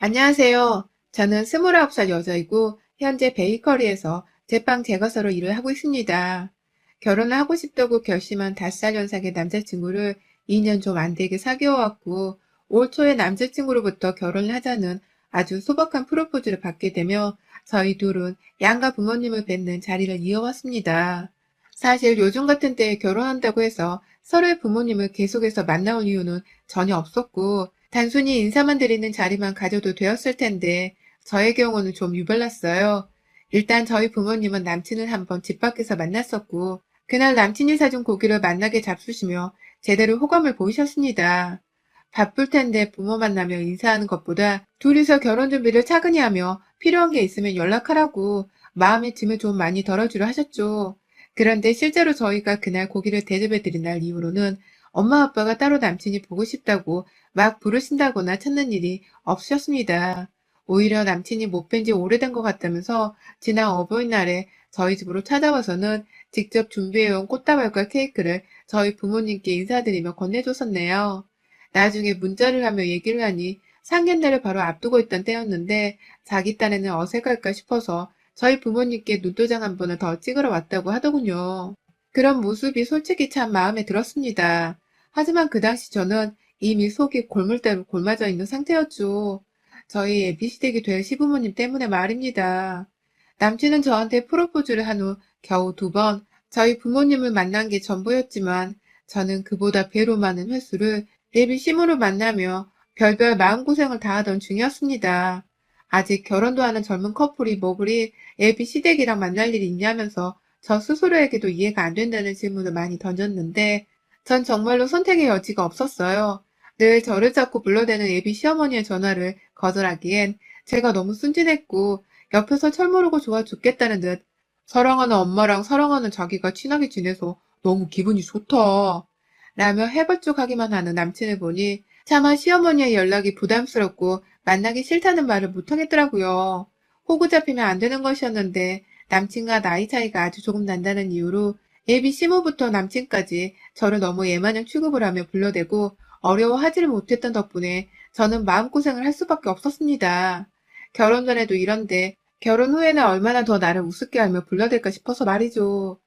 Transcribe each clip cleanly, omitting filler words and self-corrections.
안녕하세요. 저는 29살 여자이고 현재 베이커리에서 제빵 제과사로 일을 하고 있습니다. 결혼을 하고 싶다고 결심한 5살 연상의 남자친구를 2년 좀 안 되게 사귀어왔고 올 초에 남자친구로부터 결혼을 하자는 아주 소박한 프로포즈를 받게 되며 저희 둘은 양가 부모님을 뵙는 자리를 이어왔습니다. 사실 요즘 같은 때에 결혼한다고 해서 서로의 부모님을 계속해서 만나올 이유는 전혀 없었고 단순히 인사만 드리는 자리만 가져도 되었을 텐데 저의 경우는 좀 유별났어요. 일단 저희 부모님은 남친을 한번 집 밖에서 만났었고 그날 남친이 사준 고기를 만나게 잡수시며 제대로 호감을 보이셨습니다. 바쁠 텐데 부모 만나며 인사하는 것보다 둘이서 결혼 준비를 차근히 하며 필요한 게 있으면 연락하라고 마음의 짐을 좀 많이 덜어주려 하셨죠. 그런데 실제로 저희가 그날 고기를 대접해드린 날 이후로는 엄마 아빠가 따로 남친이 보고 싶다고 막 부르신다거나 찾는 일이 없으셨습니다. 오히려 남친이 못 뵌 지 오래된 것 같다면서 지난 어버이날에 저희 집으로 찾아와서는 직접 준비해온 꽃다발과 케이크를 저희 부모님께 인사드리며 건네줬었네요. 나중에 문자를 하며 얘기를 하니 상견례를 바로 앞두고 있던 때였는데 자기 딴에는 어색할까 싶어서 저희 부모님께 눈도장 한 번을 더 찍으러 왔다고 하더군요. 그런 모습이 솔직히 참 마음에 들었습니다. 하지만 그 당시 저는 이미 속이 골물대로 골마져 있는 상태였죠. 저희 애비시댁이 될 시부모님 때문에 말입니다. 남친은 저한테 프로포즈를 한 후 겨우 2번 저희 부모님을 만난 게 전부였지만 저는 그보다 배로 많은 횟수를 예비 시부를 만나며 별별 마음고생을 다하던 중이었습니다. 아직 결혼도 하는 젊은 커플이 뭐 그리 예비 시댁이랑 만날 일이 있냐면서 저 스스로에게도 이해가 안 된다는 질문을 많이 던졌는데 전 정말로 선택의 여지가 없었어요. 늘 저를 자꾸 불러대는 예비 시어머니의 전화를 거절하기엔 제가 너무 순진했고 옆에서 철모르고 좋아 죽겠다는 듯 사랑하는 엄마랑 사랑하는 자기가 친하게 지내서 너무 기분이 좋다. 라며 해벌쭉하기만 하는 남친을 보니 차마 시어머니의 연락이 부담스럽고 만나기 싫다는 말을 못하겠더라고요. 호구 잡히면 안 되는 것이었는데 남친과 나이 차이가 아주 조금 난다는 이유로 예비 시모부터 남친까지 저를 너무 애마냥 취급을 하며 불러대고 어려워하지를 못했던 덕분에 저는 마음고생을 할 수밖에 없었습니다. 결혼 전에도 이런데 결혼 후에는 얼마나 더 나를 우습게 알며 불러댈까 싶어서 말이죠.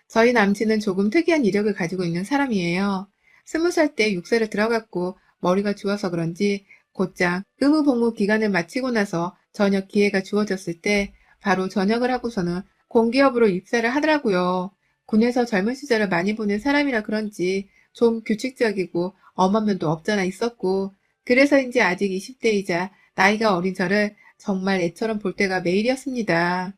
저희 남친은 조금 특이한 이력을 가지고 있는 사람이에요. 20살 때 육세를 들어갔고 머리가 좋아서 그런지 곧장 의무복무 기간을 마치고 나서 전역 기회가 주어졌을 때 바로 전역을 하고서는 공기업으로 입사를 하더라고요. 군에서 젊은 시절을 많이 보낸 사람이라 그런지 좀 규칙적이고 엄한 면도 없잖아 있었고 그래서인지 아직 20대이자 나이가 어린 저를 정말 애처럼 볼 때가 매일이었습니다.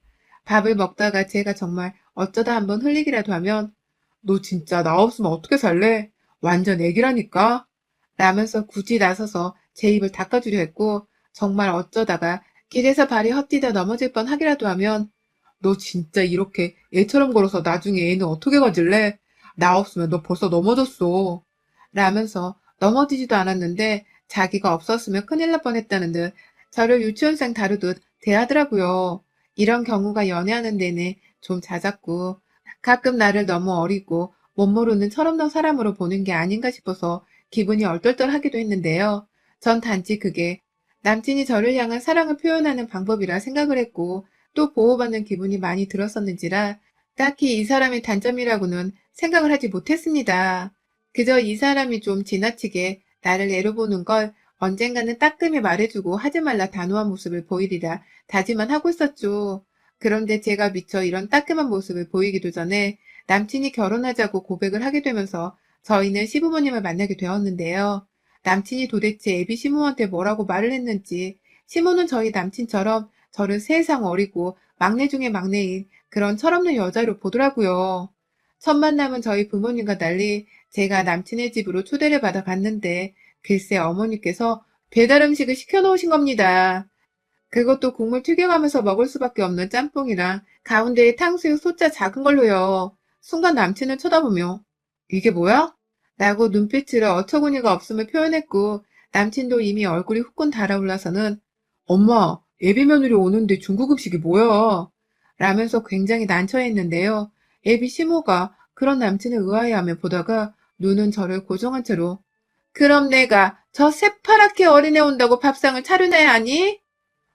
밥을 먹다가 제가 정말 어쩌다 한번 흘리기라도 하면 너 진짜 나 없으면 어떻게 살래? 완전 애기라니까? 라면서 굳이 나서서 제 입을 닦아주려 했고 정말 어쩌다가 길에서 발이 헛디뎌 넘어질 뻔 하기라도 하면 너 진짜 이렇게 애처럼 걸어서 나중에 애는 어떻게 가질래? 나 없으면 너 벌써 넘어졌어. 라면서 넘어지지도 않았는데 자기가 없었으면 큰일 날 뻔했다는 듯 저를 유치원생 다루듯 대하더라고요. 이런 경우가 연애하는 내내 좀 잦았고 가끔 나를 너무 어리고 못 모르는 철없는 사람으로 보는 게 아닌가 싶어서 기분이 얼떨떨하기도 했는데요. 전 단지 그게 남친이 저를 향한 사랑을 표현하는 방법이라 생각을 했고 또 보호받는 기분이 많이 들었었는지라 딱히 이 사람의 단점이라고는 생각을 하지 못했습니다. 그저 이 사람이 좀 지나치게 나를 애로 보는 걸 언젠가는 따끔히 말해주고 하지 말라 단호한 모습을 보이리라 다짐만 하고 있었죠. 그런데 제가 미처 이런 따끔한 모습을 보이기도 전에 남친이 결혼하자고 고백을 하게 되면서 저희는 시부모님을 만나게 되었는데요. 남친이 도대체 애비 시모한테 뭐라고 말을 했는지 시모는 저희 남친처럼 저를 세상 어리고 막내 중에 막내인 그런 철없는 여자로 보더라고요. 첫 만남은 저희 부모님과 달리 제가 남친의 집으로 초대를 받아 갔는데 글쎄 어머니께서 배달 음식을 시켜놓으신 겁니다. 그것도 국물 튀겨가면서 먹을 수밖에 없는 짬뽕이랑 가운데에 탕수육 소자 작은 걸로요. 순간 남친을 쳐다보며 이게 뭐야? 라고 눈빛으로 어처구니가 없음을 표현했고 남친도 이미 얼굴이 후끈 달아올라서는 엄마, 예비 며느리 오는데 중국 음식이 뭐야? 라면서 굉장히 난처했는데요. 예비 시모가 그런 남친을 의아해하며 보다가 눈은 저를 고정한 채로 그럼 내가 저 새파랗게 어린애 온다고 밥상을 차려내야 하니?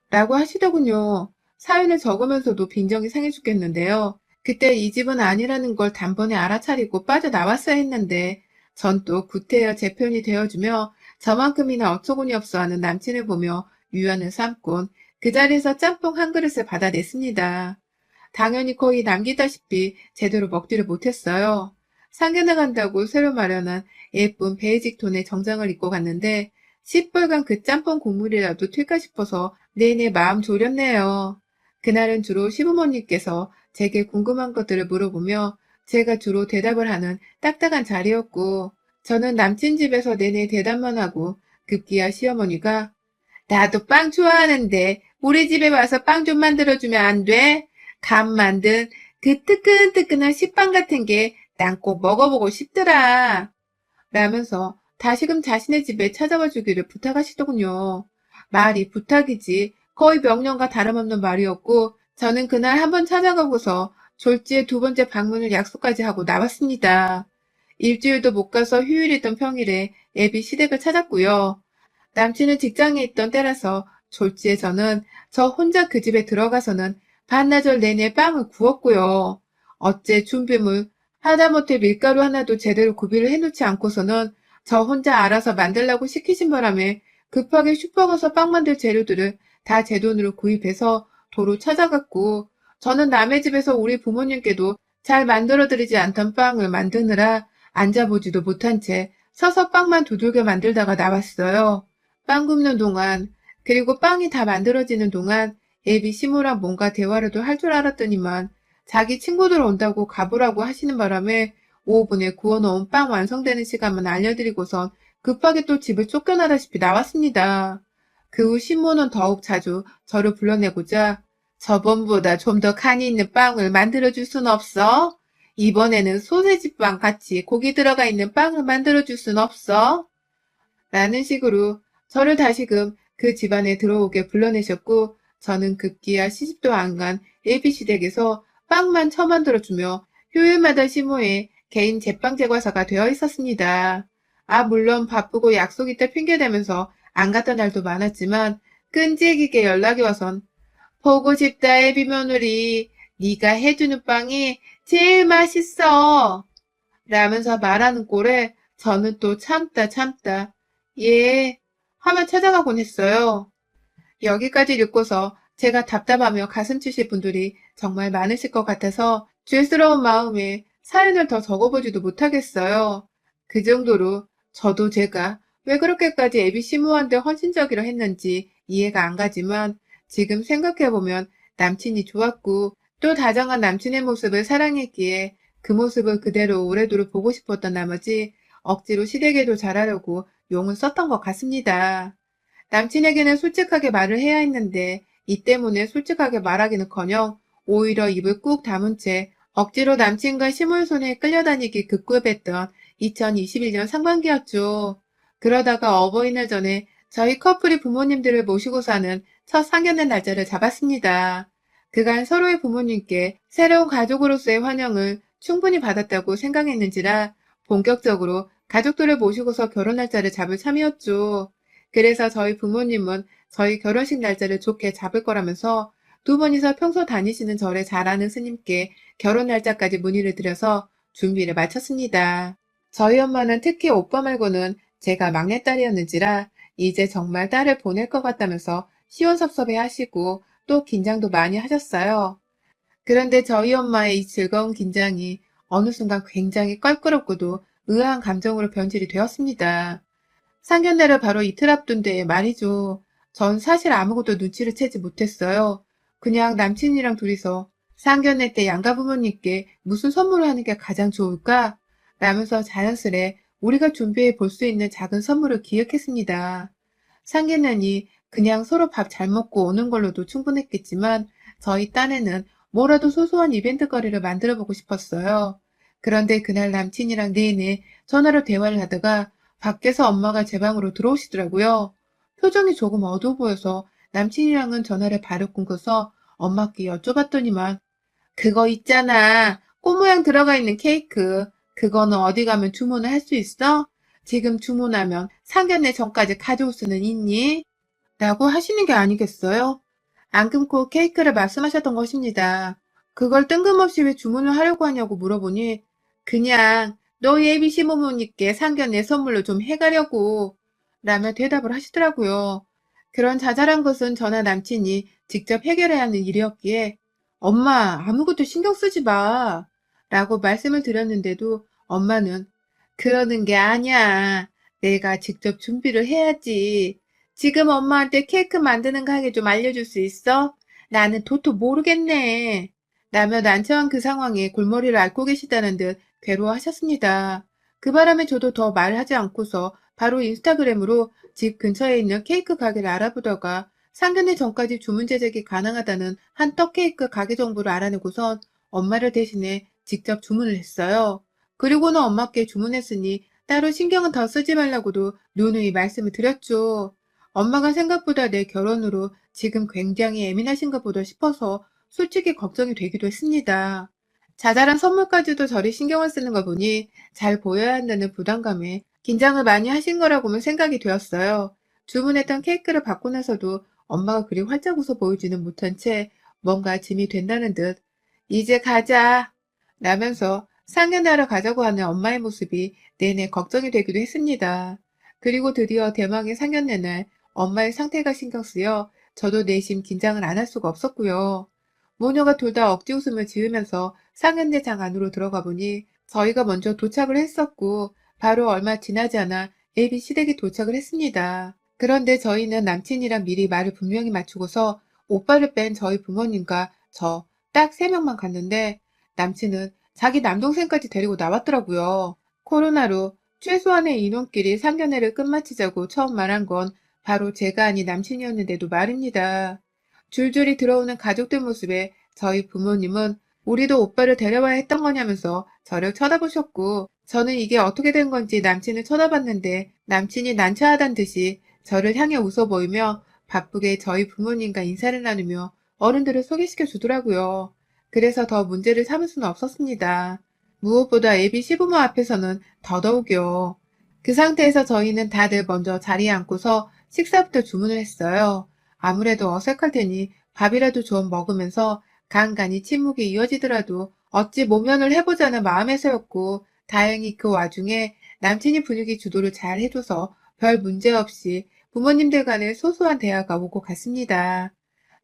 라고 하시더군요. 사연을 적으면서도 빈정이 상해 죽겠는데요. 그때 이 집은 아니라는 걸 단번에 알아차리고 빠져나왔어야 했는데 전 또 구태여 제 편이 되어주며 저만큼이나 어처구니 없어 하는 남친을 보며 유연을 삼곤 그 자리에서 짬뽕 한 그릇을 받아냈습니다. 당연히 거의 남기다시피 제대로 먹지를 못했어요. 상견례 간다고 새로 마련한 예쁜 베이직 톤의 정장을 입고 갔는데 시뻘건 그 짬뽕 국물이라도 튈까 싶어서 내내 마음 졸였네요. 그날은 주로 시부모님께서 제게 궁금한 것들을 물어보며 제가 주로 대답을 하는 딱딱한 자리였고 저는 남친 집에서 내내 대답만 하고 급기야 시어머니가 나도 빵 좋아하는데 우리 집에 와서 빵 좀 만들어주면 안 돼? 간 만든 그 뜨끈뜨끈한 식빵 같은 게 난 꼭 먹어보고 싶더라. 라면서 다시금 자신의 집에 찾아와 주기를 부탁하시더군요. 말이 부탁이지 거의 명령과 다름없는 말이었고 저는 그날 한번 찾아가고서 졸지에 두 번째 방문을 약속까지 하고 나왔습니다. 일주일도 못 가서 휴일이던 평일에 애비 시댁을 찾았고요. 남친은 직장에 있던 때라서 졸지에 저는 저 혼자 그 집에 들어가서는 반나절 내내 빵을 구웠고요. 어째 준비물, 하다못해 밀가루 하나도 제대로 구비를 해놓지 않고서는 저 혼자 알아서 만들라고 시키신 바람에 급하게 슈퍼 가서 빵 만들 재료들을 다 제 돈으로 구입해서 도로 찾아갔고 저는 남의 집에서 우리 부모님께도 잘 만들어드리지 않던 빵을 만드느라 앉아보지도 못한 채 서서 빵만 두들겨 만들다가 나왔어요. 빵 굽는 동안 그리고 빵이 다 만들어지는 동안 애비 시모랑 뭔가 대화라도 할 줄 알았더니만 자기 친구들 온다고 가보라고 하시는 바람에 5분에 구워놓은 빵 완성되는 시간만 알려드리고선 급하게 또 집을 쫓겨나다시피 나왔습니다. 그 후 시모는 더욱 자주 저를 불러내고자 저번보다 좀 더 간이 있는 빵을 만들어줄 순 없어? 이번에는 소세지 빵 같이 고기 들어가 있는 빵을 만들어줄 순 없어? 라는 식으로 저를 다시금 그 집안에 들어오게 불러내셨고 저는 급기야 시집도 안 간 AB시댁에서 빵만 처만들어주며 휴일마다 시모에 개인 제빵 제과사가 되어 있었습니다. 아 물론 바쁘고 약속 있다 핑계대면서 안 갔던 날도 많았지만 끈질기게 연락이 와선 보고 싶다 애비 며느리 네가 해주는 빵이 제일 맛있어 라면서 말하는 꼴에 저는 또 참다 예 하며 찾아가곤 했어요. 여기까지 읽고서 제가 답답하며 가슴 치실 분들이 정말 많으실 것 같아서 죄스러운 마음에 사연을 더 적어보지도 못하겠어요. 그 정도로 저도 제가 왜 그렇게까지 애비 시모한테 헌신적이라 했는지 이해가 안 가지만 지금 생각해보면 남친이 좋았고 또 다정한 남친의 모습을 사랑했기에 그 모습을 그대로 오래도록 보고 싶었던 나머지 억지로 시댁에도 잘하려고 용을 썼던 것 같습니다. 남친에게는 솔직하게 말을 해야 했는데 이 때문에 솔직하게 말하기는커녕 오히려 입을 꾹 다문 채 억지로 남친과 시몰 손에 끌려다니기 급급했던 2021년 상반기였죠. 그러다가 어버이날 전에 저희 커플이 부모님들을 모시고 사는 첫 상견례 날짜를 잡았습니다. 그간 서로의 부모님께 새로운 가족으로서의 환영을 충분히 받았다고 생각했는지라 본격적으로 가족들을 모시고서 결혼 날짜를 잡을 참이었죠. 그래서 저희 부모님은 저희 결혼식 날짜를 좋게 잡을 거라면서 두 분이서 평소 다니시는 절에 잘 아는 스님께 결혼 날짜까지 문의를 드려서 준비를 마쳤습니다. 저희 엄마는 특히 오빠 말고는 제가 막내딸이었는지라 이제 정말 딸을 보낼 것 같다면서 시원섭섭해 하시고 또 긴장도 많이 하셨어요. 그런데 저희 엄마의 이 즐거운 긴장이 어느 순간 굉장히 껄끄럽고도 의아한 감정으로 변질이 되었습니다. 상견례를 바로 이틀 앞둔 데에 말이죠. 전 사실 아무것도 눈치를 채지 못했어요. 그냥 남친이랑 둘이서 상견례 때 양가 부모님께 무슨 선물을 하는 게 가장 좋을까? 라면서 자연스레 우리가 준비해 볼 수 있는 작은 선물을 기획했습니다. 상견례니 그냥 서로 밥 잘 먹고 오는 걸로도 충분했겠지만 저희 딴에는 뭐라도 소소한 이벤트거리를 만들어 보고 싶었어요. 그런데 그날 남친이랑 내내 전화로 대화를 하다가 밖에서 엄마가 제 방으로 들어오시더라고요. 표정이 조금 어두워 보여서 남친이랑은 전화를 바로 끊고서 엄마께 여쭤봤더니만 그거 있잖아. 꽃 모양 들어가 있는 케이크. 그거는 어디 가면 주문을 할 수 있어? 지금 주문하면 상견례 전까지 가져올 수는 있니? 라고 하시는 게 아니겠어요? 안 끊고 케이크를 말씀하셨던 것입니다. 그걸 뜬금없이 왜 주문을 하려고 하냐고 물어보니 그냥 너희 애비 시부모님께 상견례 선물로 좀 해가려고 라며 대답을 하시더라고요. 그런 자잘한 것은 저나 남친이 직접 해결해야 하는 일이었기에 엄마 아무것도 신경 쓰지 마 라고 말씀을 드렸는데도 엄마는 그러는 게 아니야. 내가 직접 준비를 해야지. 지금 엄마한테 케이크 만드는 가게 좀 알려줄 수 있어? 나는 도토 모르겠네. 라며 난처한 그 상황에 골머리를 앓고 계시다는 듯 괴로워하셨습니다. 그 바람에 저도 더 말하지 않고서 바로 인스타그램으로 집 근처에 있는 케이크 가게를 알아보다가 상견례 전까지 주문 제작이 가능하다는 한 떡케이크 가게 정보를 알아내고선 엄마를 대신해 직접 주문을 했어요. 그리고는 엄마께 주문했으니 따로 신경은 더 쓰지 말라고도 누누이 말씀을 드렸죠. 엄마가 생각보다 내 결혼으로 지금 굉장히 예민하신가 보다 싶어서 솔직히 걱정이 되기도 했습니다. 자잘한 선물까지도 저리 신경을 쓰는 거 보니 잘 보여야 한다는 부담감에 긴장을 많이 하신 거라고만 생각이 되었어요. 주문했던 케이크를 받고 나서도 엄마가 그리 활짝 웃어 보이지는 못한 채 뭔가 짐이 된다는 듯 이제 가자 라면서 상견례하러 가자고 하는 엄마의 모습이 내내 걱정이 되기도 했습니다. 그리고 드디어 대망의 상견례 날 엄마의 상태가 신경 쓰여 저도 내심 긴장을 안 할 수가 없었고요. 모녀가 둘 다 억지 웃음을 지으면서 상견례장 안으로 들어가 보니 저희가 먼저 도착을 했었고 바로 얼마 지나지 않아 예비 시댁이 도착을 했습니다. 그런데 저희는 남친이랑 미리 말을 분명히 맞추고서 오빠를 뺀 저희 부모님과 저 딱 3명만 갔는데 남친은 자기 남동생까지 데리고 나왔더라고요. 코로나로 최소한의 인원끼리 상견례를 끝마치자고 처음 말한 건 바로 제가 아닌 남친이었는데도 말입니다. 줄줄이 들어오는 가족들 모습에 저희 부모님은 우리도 오빠를 데려와야 했던 거냐면서 저를 쳐다보셨고 저는 이게 어떻게 된 건지 남친을 쳐다봤는데 남친이 난처하단 듯이 저를 향해 웃어 보이며 바쁘게 저희 부모님과 인사를 나누며 어른들을 소개시켜 주더라고요. 그래서 더 문제를 삼을 수는 없었습니다. 무엇보다 예비 시부모 앞에서는 더더욱이요. 그 상태에서 저희는 다들 먼저 자리에 앉고서 식사부터 주문을 했어요. 아무래도 어색할 테니 밥이라도 좀 먹으면서 간간히 침묵이 이어지더라도 어찌 모면을 해보자는 마음에서였고 다행히 그 와중에 남친이 분위기 주도를 잘 해줘서 별 문제 없이 부모님들 간의 소소한 대화가 오고 갔습니다.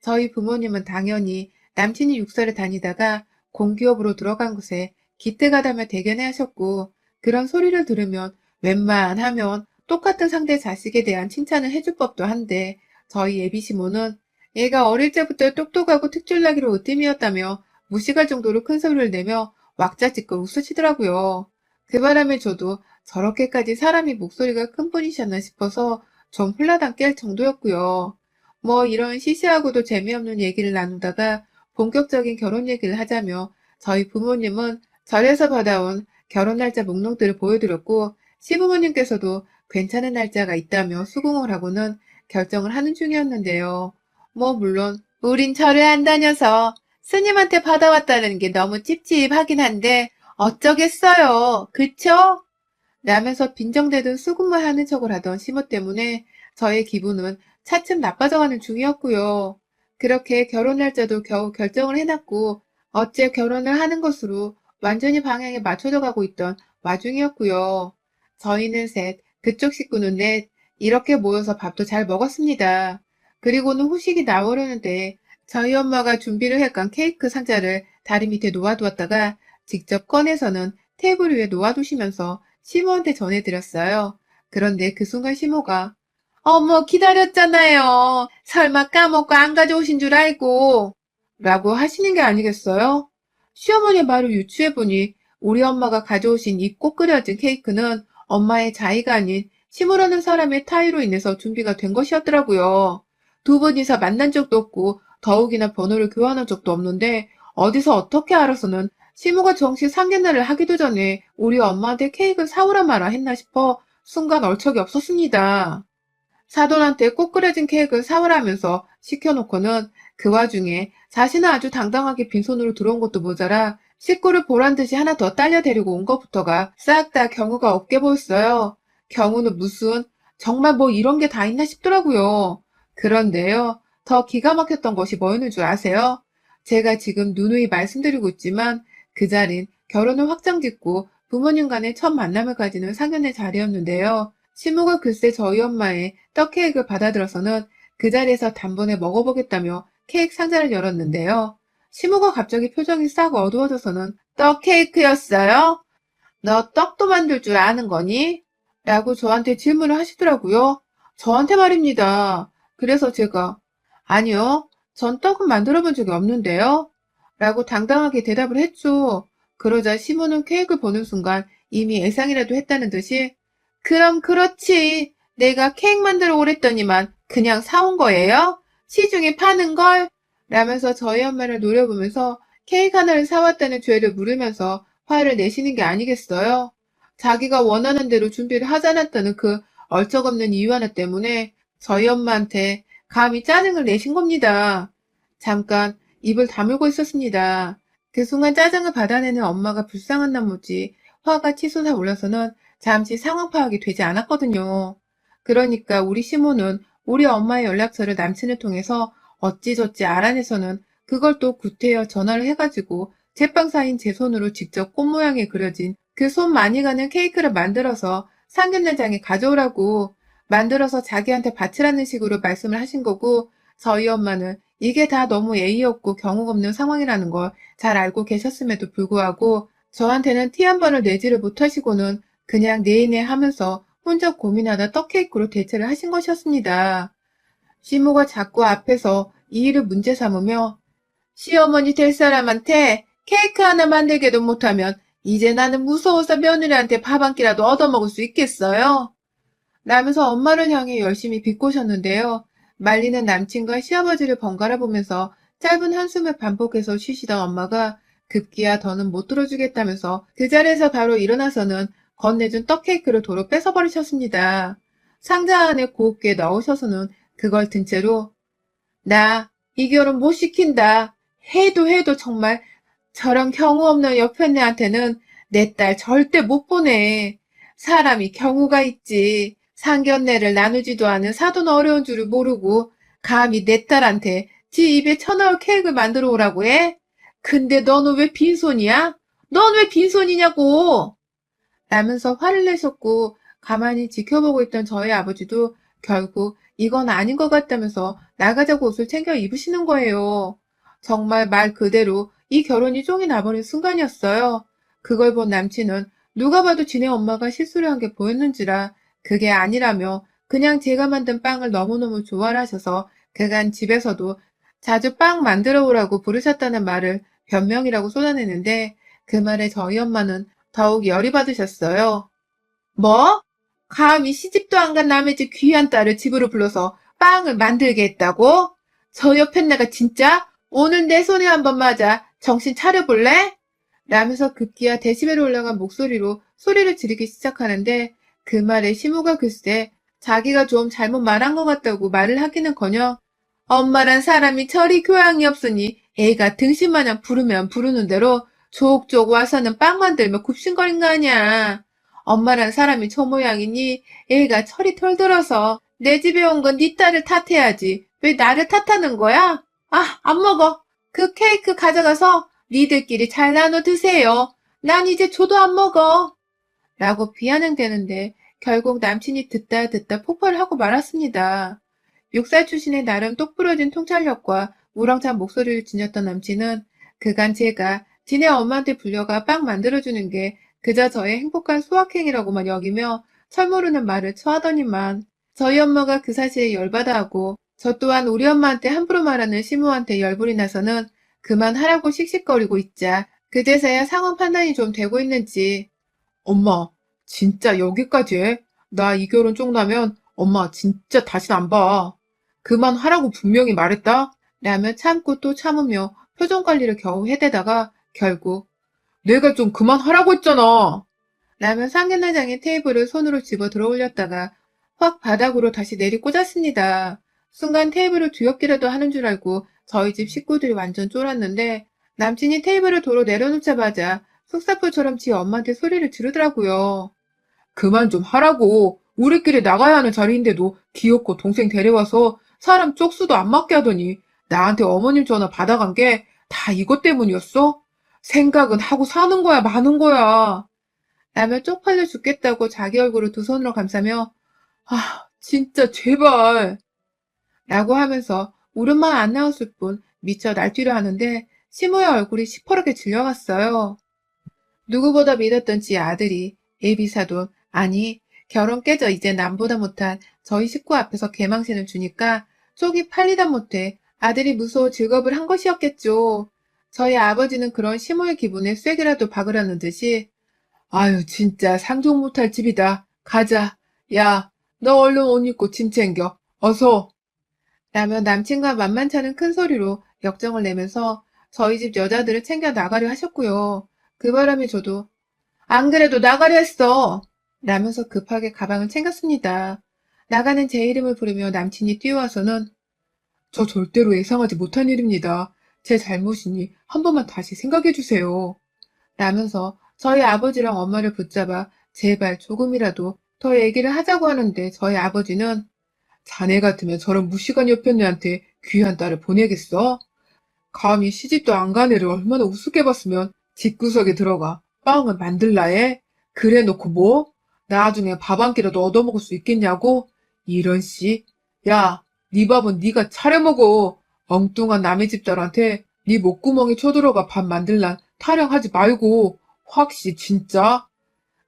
저희 부모님은 당연히 남친이 육사를 다니다가 공기업으로 들어간 곳에 기특하다며 대견해 하셨고 그런 소리를 들으면 웬만하면 똑같은 상대 자식에 대한 칭찬을 해줄 법도 한데 저희 예비시모는 얘가 어릴 때부터 똑똑하고 특출나기로 으뜸이었다며 무식할 정도로 큰 소리를 내며 왁자지껄 웃으시더라고요. 그 바람에 저도 저렇게까지 사람이 목소리가 큰 분이셨나 싶어서 좀 홀라당 깰 정도였고요. 뭐 이런 시시하고도 재미없는 얘기를 나누다가 본격적인 결혼 얘기를 하자며 저희 부모님은 절에서 받아온 결혼 날짜 목록들을 보여드렸고 시부모님께서도 괜찮은 날짜가 있다며 수긍을 하고는 결정을 하는 중이었는데요. 뭐 물론 우린 절을 안 다녀서 스님한테 받아왔다는 게 너무 찝찝하긴 한데 어쩌겠어요. 그쵸? 라면서 빈정대듯 수긍만 하는 척을 하던 시모 때문에 저의 기분은 차츰 나빠져가는 중이었고요. 그렇게 결혼 날짜도 겨우 결정을 해놨고 어째 결혼을 하는 것으로 완전히 방향에 맞춰져 가고 있던 와중이었고요. 저희는 셋, 그쪽 식구는 넷, 이렇게 모여서 밥도 잘 먹었습니다. 그리고는 후식이 나오려는데 저희 엄마가 준비를 해간 케이크 상자를 다리 밑에 놓아두었다가 직접 꺼내서는 테이블 위에 놓아두시면서 시모한테 전해드렸어요. 그런데 그 순간 시모가 어머 기다렸잖아요. 설마 까먹고 안 가져오신 줄 알고 라고 하시는 게 아니겠어요? 시어머니의 말을 유추해보니 우리 엄마가 가져오신 이 꼭 끓여진 케이크는 엄마의 자의가 아닌 시모라는 사람의 타의로 인해서 준비가 된 것이었더라고요. 두 분이서 만난 적도 없고 더욱이나 번호를 교환한 적도 없는데 어디서 어떻게 알아서는 시모가 정식 상견례를 하기도 전에 우리 엄마한테 케이크를 사오라 마라 했나 싶어 순간 얼척이 없었습니다. 사돈한테 꼭 끓여진 케이크를 사오라면서 시켜놓고는 그 와중에 자신은 아주 당당하게 빈손으로 들어온 것도 모자라 식구를 보란 듯이 하나 더 딸려 데리고 온 것부터가 싹 다 경우가 없게 보였어요. 경우는 무슨, 정말 뭐 이런 게 다 있나 싶더라고요. 그런데요, 더 기가 막혔던 것이 뭐였는 줄 아세요? 제가 지금 누누이 말씀드리고 있지만 그 자린 결혼을 확정짓고 부모님 간의 첫 만남을 가지는 상견례 자리였는데요. 시모가 글쎄 저희 엄마의 떡 케이크를 받아들어서는 그 자리에서 단번에 먹어보겠다며 케이크 상자를 열었는데요. 시모가 갑자기 표정이 싹 어두워져서는 떡 케이크였어요? 너 떡도 만들 줄 아는 거니? 라고 저한테 질문을 하시더라고요. 저한테 말입니다. 그래서 제가 아니요. 전 떡은 만들어 본 적이 없는데요. 라고 당당하게 대답을 했죠. 그러자 시모는 케이크를 보는 순간 이미 예상이라도 했다는 듯이 그럼 그렇지. 내가 케이크 만들어 오랬더니만 그냥 사온 거예요? 시중에 파는 걸? 라면서 저희 엄마를 노려보면서 케이크 하나를 사왔다는 죄를 물으면서 화를 내시는 게 아니겠어요? 자기가 원하는 대로 준비를 하지 않았다는 그 얼쩍없는 이유 하나 때문에 저희 엄마한테 감히 짜증을 내신 겁니다. 잠깐 입을 다물고 있었습니다. 그 순간 짜증을 받아내는 엄마가 불쌍한 나머지 화가 치솟아 올라서는 잠시 상황 파악이 되지 않았거든요. 그러니까 우리 시모는 우리 엄마의 연락처를 남친을 통해서 어찌저찌 알아내서는 그걸 또 구태여 전화를 해가지고 제빵사인 제 손으로 직접 꽃 모양에 그려진 그 손 많이 가는 케이크를 만들어서 상견례장에 가져오라고 만들어서 자기한테 바치라는 식으로 말씀을 하신 거고 저희 엄마는 이게 다 너무 예의 없고 경우 없는 상황이라는 걸 잘 알고 계셨음에도 불구하고 저한테는 티 한 번을 내지를 못하시고는 그냥 네네 하면서 혼자 고민하다 떡케이크로 대체를 하신 것이었습니다. 시모가 자꾸 앞에서 이 일을 문제 삼으며 시어머니 될 사람한테 케이크 하나 만들게도 못하면 이제 나는 무서워서 며느리한테 밥 한 끼라도 얻어먹을 수 있겠어요? 라면서 엄마를 향해 열심히 비꼬셨는데요. 말리는 남친과 시아버지를 번갈아 보면서 짧은 한숨을 반복해서 쉬시던 엄마가 급기야 더는 못 들어주겠다면서 그 자리에서 바로 일어나서는 건네준 떡케이크를 도로 뺏어버리셨습니다. 상자 안에 곱게 넣으셔서는 그걸 든 채로 나 이 결혼 못 시킨다. 해도 정말 저런 경우 없는 여편네한테는 내 딸 절대 못 보내. 사람이 경우가 있지. 상견례를 나누지도 않은 사돈 어려운 줄을 모르고 감히 내 딸한테 지 입에 쳐넣을 케이크를 만들어 오라고 해? 근데 너는 왜 빈손이야? 넌 왜 빈손이냐고! 라면서 화를 내셨고 가만히 지켜보고 있던 저희 아버지도 결국 이건 아닌 것 같다면서 나가자고 옷을 챙겨 입으시는 거예요. 정말 말 그대로 이 결혼이 쫑이 나버린 순간이었어요. 그걸 본 남친은 누가 봐도 지네 엄마가 실수를 한 게 보였는지라 그게 아니라며 그냥 제가 만든 빵을 너무너무 좋아를 하셔서 그간 집에서도 자주 빵 만들어 오라고 부르셨다는 말을 변명이라고 쏟아내는데 그 말에 저희 엄마는 더욱 열이 받으셨어요. 뭐? 감히 시집도 안 간 남의 집 귀한 딸을 집으로 불러서 빵을 만들게 했다고? 저 옆에 내가 진짜 오늘 내 손에 한번 맞아 정신 차려볼래? 라면서 급기야 데시벨이 올라간 목소리로 소리를 지르기 시작하는데 그 말에 시무가 글쎄 자기가 좀 잘못 말한 것 같다고 말을 하기는커녕 엄마란 사람이 저리 교양이 없으니 애가 등신마냥 부르면 부르는 대로 족족 와서는 빵 만들며 굽신거린 거 아냐. 엄마란 사람이 저 모양이니 애가 철이 털들어서 내 집에 온 건 네 딸을 탓해야지. 왜 나를 탓하는 거야? 아, 안 먹어. 그 케이크 가져가서 니들끼리 잘 나눠 드세요. 난 이제 줘도 안 먹어. 라고 비아냥대는데 결국 남친이 듣다 폭발을 하고 말았습니다. 6살 출신의 나름 똑부러진 통찰력과 우렁찬 목소리를 지녔던 남친은 그간 제가 지네 엄마한테 불려가 빵 만들어주는 게 그저 저의 행복한 수학행위라고만 여기며 철모르는 말을 처하더니만 저희 엄마가 그 사실에 열받아하고 저 또한 우리 엄마한테 함부로 말하는 시모한테 열불이 나서는 그만하라고 씩씩거리고 있자 그제서야 상황 판단이 좀 되고 있는지 엄마 진짜 여기까지 해? 나 이 결혼 쪽나면 엄마 진짜 다신 안 봐. 그만하라고 분명히 말했다. 라며 참고 또 참으며 표정 관리를 겨우 해대다가 결국 내가 좀 그만하라고 했잖아. 라며 상견례장의 테이블을 손으로 집어 들어 올렸다가 확 바닥으로 다시 내리 꽂았습니다. 순간 테이블을 뒤엎기라도 하는 줄 알고 저희 집 식구들이 완전 쫄았는데 남친이 테이블을 도로 내려놓자마자 속사포처럼 지 엄마한테 소리를 지르더라고요. 그만 좀 하라고. 우리끼리 나가야 하는 자리인데도 귀엽고 동생 데려와서 사람 쪽수도 안 맞게 하더니 나한테 어머님 전화 받아간 게 다 이것 때문이었어? 생각은 하고 사는 거야, 마는 거야. 라며 쪽팔려 죽겠다고 자기 얼굴을 두 손으로 감싸며 아, 진짜 제발. 라고 하면서 울음만 안 나왔을 뿐 미쳐 날뛰려 하는데 시모의 얼굴이 시퍼렇게 질려갔어요. 누구보다 믿었던 지 아들이 예비사돈, 아니 결혼 깨져 이제 남보다 못한 저희 식구 앞에서 개망신을 주니까 속이 팔리다 못해 아들이 무서워 즐겁을 한 것이었겠죠. 저희 아버지는 그런 시모의 기분에 쐐기라도 박으라는 듯이 아유 진짜 상종 못할 집이다. 가자. 야, 너 얼른 옷 입고 짐 챙겨. 어서. 라며 남친과 만만찮은 큰 소리로 역정을 내면서 저희 집 여자들을 챙겨 나가려 하셨고요. 그 바람에 저도 안 그래도 나가려 했어. 라면서 급하게 가방을 챙겼습니다. 나가는 제 이름을 부르며 남친이 뛰어와서는 저 절대로 예상하지 못한 일입니다. 제 잘못이니 한 번만 다시 생각해 주세요. 라면서 저희 아버지랑 엄마를 붙잡아 제발 조금이라도 더 얘기를 하자고 하는데 저희 아버지는 자네 같으면 저런 무시간 옆편 애한테 귀한 딸을 보내겠어? 감히 시집도 안 간 애를 얼마나 우습게 봤으면 집구석에 들어가 빵을 만들라 해? 그래 놓고 뭐? 나중에 밥 한 끼라도 얻어먹을 수 있겠냐고? 이런 씨. 야, 네 밥은 네가 차려 먹어. 엉뚱한 남의 집딸한테 네 목구멍에 쳐들어가 밥 만들란 타령하지 말고 확시 진짜?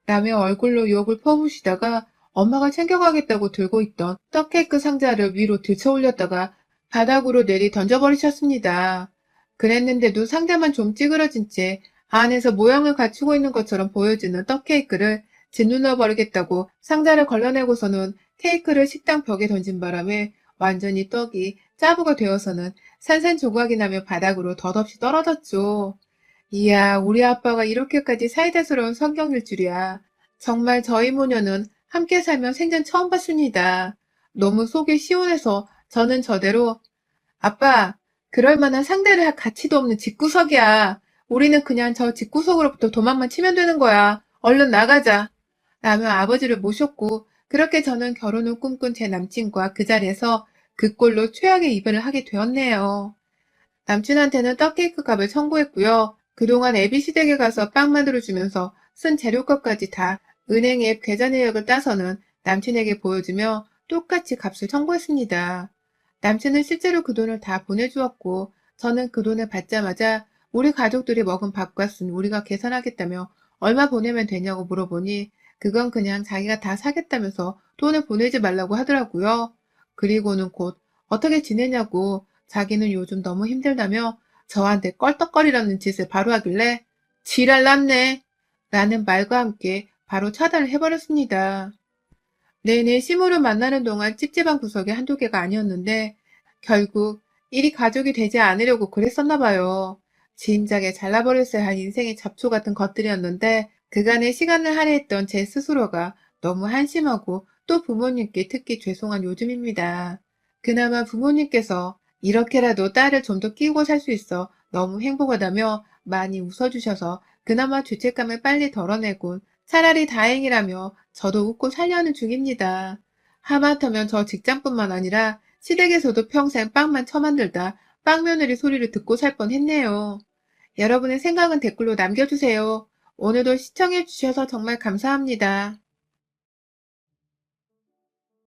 라며 얼굴로 욕을 퍼부시다가 엄마가 챙겨가겠다고 들고 있던 떡케이크 상자를 위로 들쳐 올렸다가 바닥으로 내리 던져버리셨습니다. 그랬는데도 상자만 좀 찌그러진 채 안에서 모양을 갖추고 있는 것처럼 보여지는 떡케이크를 짓눌러 버리겠다고 상자를 걸러내고서는 케이크를 식당 벽에 던진 바람에 완전히 떡이 짜부가 되어서는 산산조각이 나며 바닥으로 덧없이 떨어졌죠. 이야, 우리 아빠가 이렇게까지 사이다스러운 성격일 줄이야. 정말 저희 모녀는 함께 살며 생전 처음 봤습니다. 너무 속이 시원해서 저는 저대로 아빠, 그럴 만한 상대를 할 가치도 없는 집구석이야. 우리는 그냥 저 집구석으로부터 도망만 치면 되는 거야. 얼른 나가자. 라며 아버지를 모셨고 그렇게 저는 결혼을 꿈꾼 제 남친과 그 자리에서 그 꼴로 최악의 이별을 하게 되었네요. 남친한테는 떡케이크 값을 청구했고요. 그동안 ABC댁에 가서 빵 만들어주면서 쓴 재료값까지 다 은행 앱 계좌 내역을 따서는 남친에게 보여주며 똑같이 값을 청구했습니다. 남친은 실제로 그 돈을 다 보내주었고 저는 그 돈을 받자마자 우리 가족들이 먹은 밥값은 우리가 계산하겠다며 얼마 보내면 되냐고 물어보니 그건 그냥 자기가 다 사겠다면서 돈을 보내지 말라고 하더라고요. 그리고는 곧 어떻게 지내냐고 자기는 요즘 너무 힘들다며 저한테 껄떡거리라는 짓을 바로 하길래 지랄 났네 라는 말과 함께 바로 차단을 해버렸습니다. 내내 시모를 만나는 동안 찝찝한 구석이 한두 개가 아니었는데 결국 일이 가족이 되지 않으려고 그랬었나 봐요. 지임작에 잘라버렸어야 할 인생의 잡초 같은 것들이었는데 그간의 시간을 할애했던 제 스스로가 너무 한심하고 또 부모님께 특히 죄송한 요즘입니다. 그나마 부모님께서 이렇게라도 딸을 좀 더 끼우고 살 수 있어 너무 행복하다며 많이 웃어주셔서 그나마 죄책감을 빨리 덜어내곤 차라리 다행이라며 저도 웃고 살려는 중입니다. 하마터면 저 직장뿐만 아니라 시댁에서도 평생 빵만 처만들다 빵며느리 소리를 듣고 살 뻔했네요. 여러분의 생각은 댓글로 남겨주세요. 오늘도 시청해주셔서 정말 감사합니다.